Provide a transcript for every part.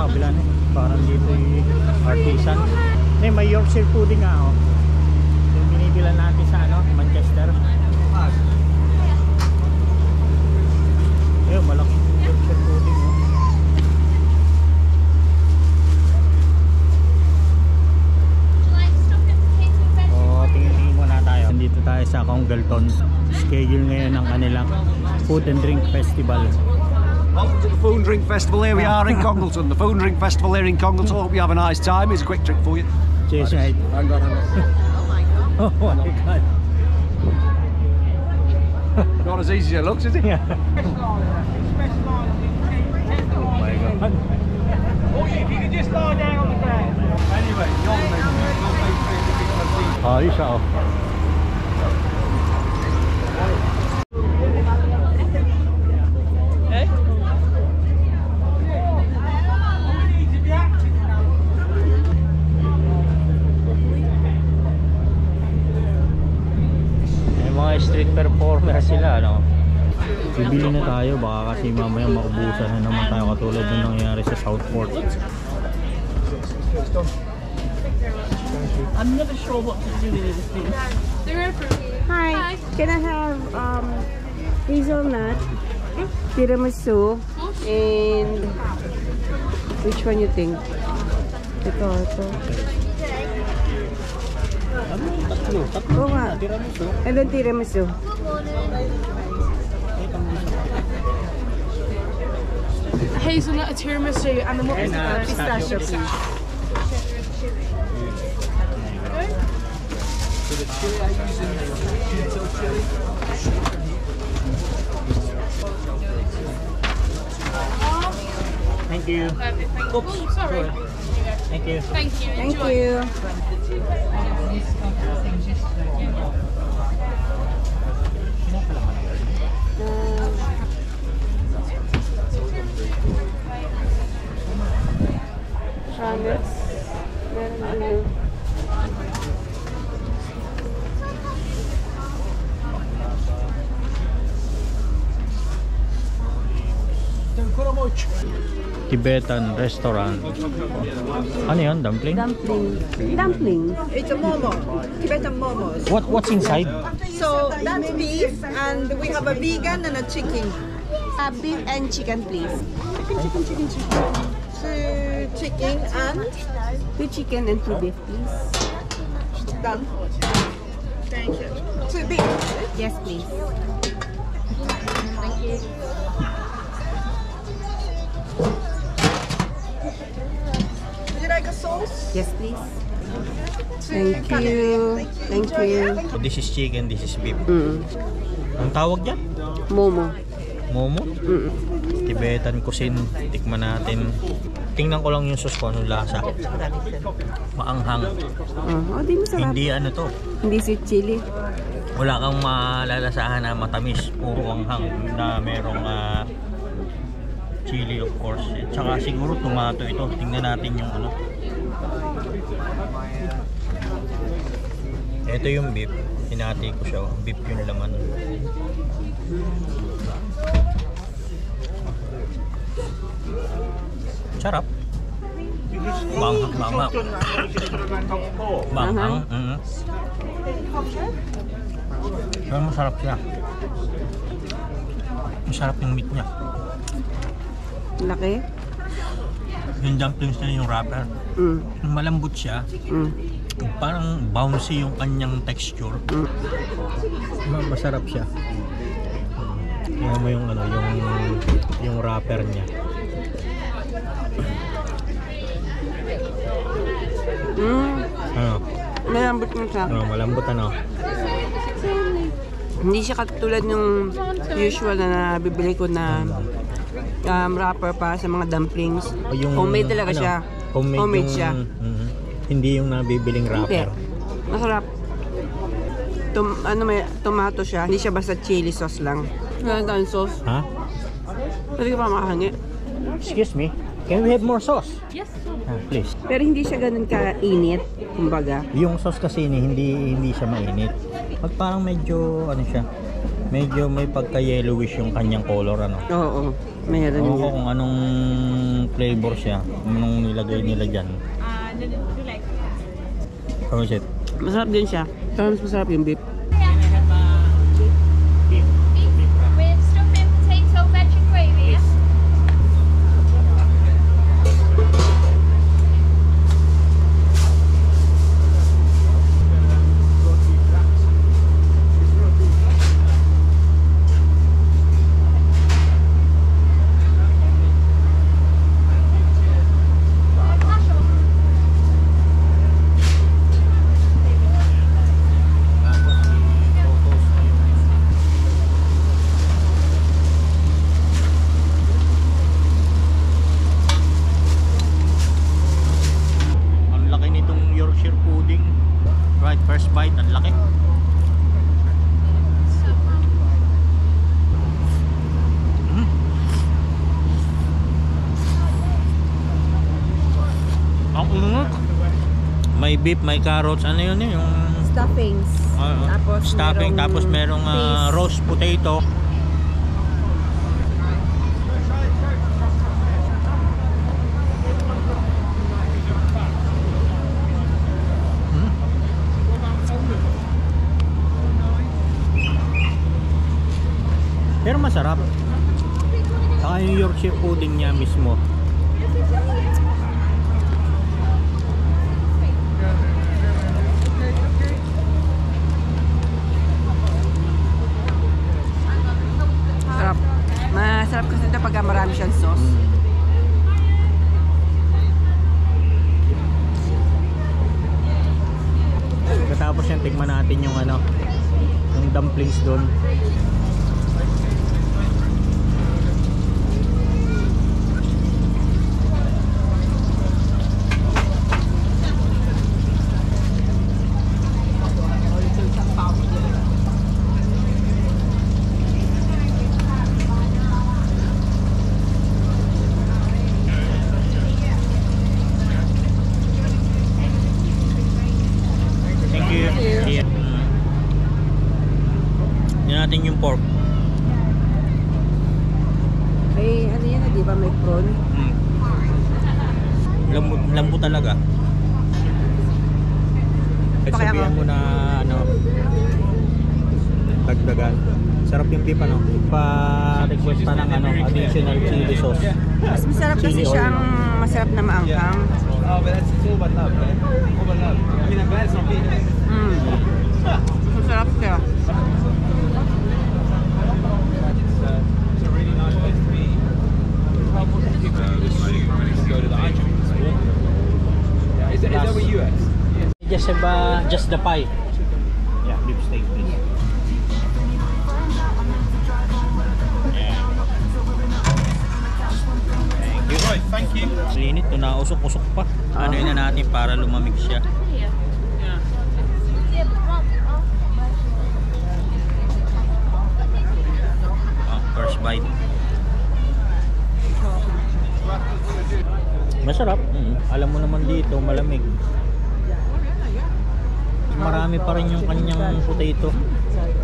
kabila no? Parang dito yung artisan. May Yorkshire pudding nga oh. Yung binibilan natin sa ano, Manchester. Ayun, malaki Yorkshire pudding oh. Tingin-tingin muna tayo. Nandito tayo sa Congleton. Schedule ngayon ng kanilang Food and Drink Festival. Welcome to the Food and Drink Festival. Here we are in Congleton. The Food and Drink Festival here in Congleton. Hope you have a nice time. Here's a quick trick for you. Cheers, mate. Hang on. Oh my God. Not as easy as it looks, is it? Yeah. Oh my God. Oh, if you could just lie down on the ground. Anyway, Ayos siya oh. Street performer sila, no? Bibili na tayo, baka kasi mamaya maubusan na naman tayo katulad ng nangyari sa Southport. I'm never sure what to do with this thing. Hi. Can I have hazelnut, tiramisu, and which one you think? Ito. Tatlo nga. Tiramisu. Ano tiramisu? Hazelnut, a tiramisu, and then what was the Pistachio, please. Thank you. Oops, sorry. Thank you. Thank you. Thank Enjoy. you. Rames. Meron ano. Tibetan restaurant. Ano yan? Dumpling? Dumpling. It's a momo, Tibetan momos. What's inside? So that's beef, and we have a vegan and a chicken. Beef and chicken, please. Chicken. Two chicken and 2 chicken and 2 beef, please. done. Thank you. Two beef. Yes, please. Thank you. Would you like a sauce? Yes, please. Two Thank curry. you. Thank you. So this is chicken, this is beef. Ang tawag dyan? Momo. Momo? Tibetan cuisine. Tikman natin. Tingnan ko lang yung sauce ko, anong lasa. Maanghang. Di masarap. Hindi ano to. Hindi sweet chili. Wala kang malalasahan na matamis. Puro anghang na merong chili of course. Tsaka siguro tomato ito. Tingnan natin yung ano. Ito yung beef. Hinati ko siya. Beef yung laman. Sarap. Manghang. Pero masarap siya. Masarap yung meat niya. Laki. Yung dumplings niya, yung wrapper. Malambot siya. Parang bouncy yung kanyang texture. Masarap siya. Tingnan mo yung ano, yung wrapper niya. Ano? Malambot na siya. Ano, malambot ano? Hindi siya katulad ng usual na nabibili ko na wrapper pa sa mga dumplings. Homemade talaga siya. Homemade siya. Hindi yung nabibiling wrapper. Hindi. Masarap. May tomato siya. Hindi siya basta chili sauce lang. Meron tayong sauce. Ha? Pwede ka pa makahangi. Excuse me. Can we have more sauce? Yes. Please. Pero hindi siya ganun kainit, kumbaga. Yung sauce kasi hindi siya mainit. Parang medyo ano siya. Medyo may pagka-yellowish yung kanyang color ano. Oo, meron Ewan ko niya. kung anong flavor siya. Nung nilagay nila dyan. How is it? Masarap din siya. Pero mas masarap yung beef. Beef with stuffing, potato, veg and gravy, yeah? First bite, ang laki. Ang unod. May beef, may carrots. Ano yun eh? Yung Stuffings. Tapos stuffing, merong tapos merong paste. roast potato. Pero masarap. Saka yung Yorkshire pudding niya mismo. Sarap. Masarap kasi ito pagka marami siyang sauce. Katapos yan, tigman natin yung ano, yung dumplings doon. Natin yung pork. Ay, ano yan, di ba may prawn? Lambo talaga. Pakaya Sabihan mo na ano, dagdagan. Sarap yung beef ano. Pa-request pa ng ano, additional chili sauce. Mas masarap kasi Chili siya oil. ang masarap na maanghang. Oh, but that's all about love, man. All about love. I mean, I'm glad it's not beef. Masarap siya. It's a really nice place to be. Go to the Eintracht. Yeah, is that where you at? Just the pie. Yeah, beef steak please. Thank you. Linit, to nausok-usok pa. Ano yun na natin para lumamig siya. First bite. Masarap. Alam mo naman dito, malamig. Marami pa rin yung kanyang potato.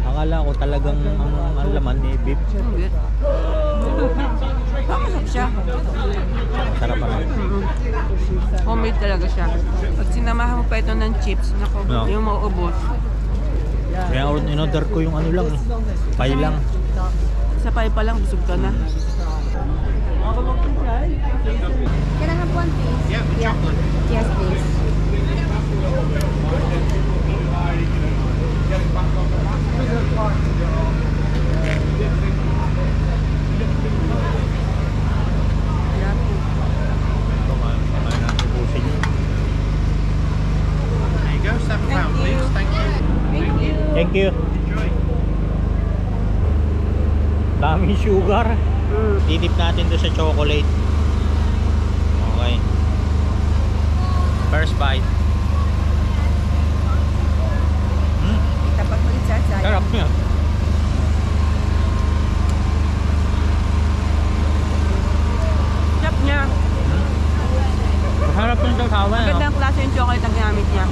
Akala ko talagang ang laman eh, beef. Masarap siya. Masarap pa rin. Homemade talaga siya. Pag sinamahan mo pa ito ng chips, nako, No. yung mauubos. Kaya in-order ko yung ano lang, pie lang. Sa pie pa lang, busog ka na. Can I have one, please? Yeah. Yes, please. There you go, £7, please. Thank you. Thank you. Daming sugar. Titip natin to sa chocolate. Okay. First bite. Tapat mo sa side. Sarap niya. Sarap niya. Masarap yung sasawa. No? Magandang klase yung chocolate na ginamit niya.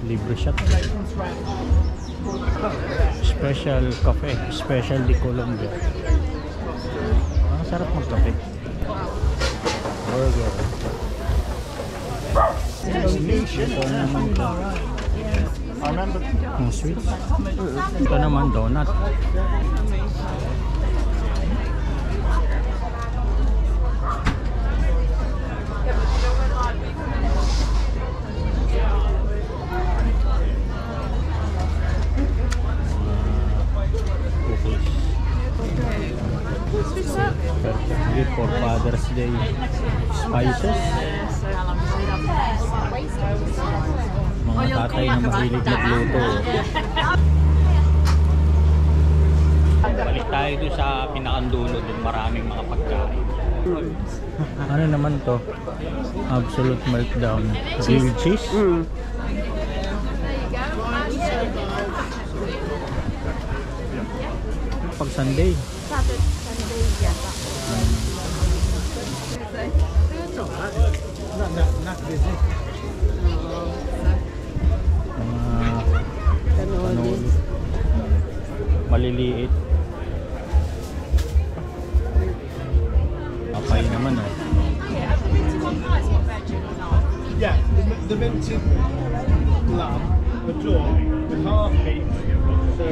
Libre shot. Special cafe. Special di Colombia. Ang sarap magkape. Burger. Ito naman ito. Ang sweets. Ito naman donut. Perfect for Father's Day. Spices. Mga tatay na mahilig magluto. Balik tayo doon sa pinakandulo, doon maraming mga pagkain. Ano naman to? Absolute meltdown. Grilled cheese? Pag Sunday. Cannoli. Maliliit. Apay naman oh. Yeah, the minted lamb, the jaw, with half meat, so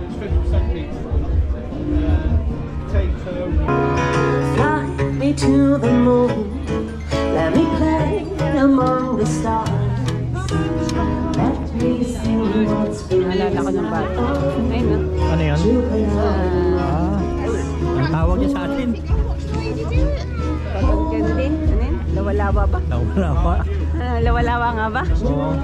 it's 50% meat. Potato. Fly me to the moon, let me play among the stars. Let me sing what's been Naalala ko ng bata. Ayun na. Ano yan? Ang tawag niya sa atin. Ganun din. Ano yun? Lawalawa ba? Lawalawa. Lawalawa nga ba? Oo.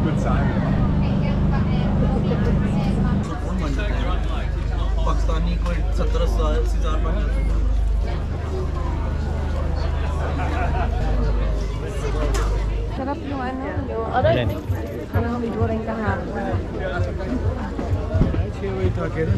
Good time. Pakistani को 17,000 Sarap yung ano. Alin? Yung goreng kahapon. Chewy talking.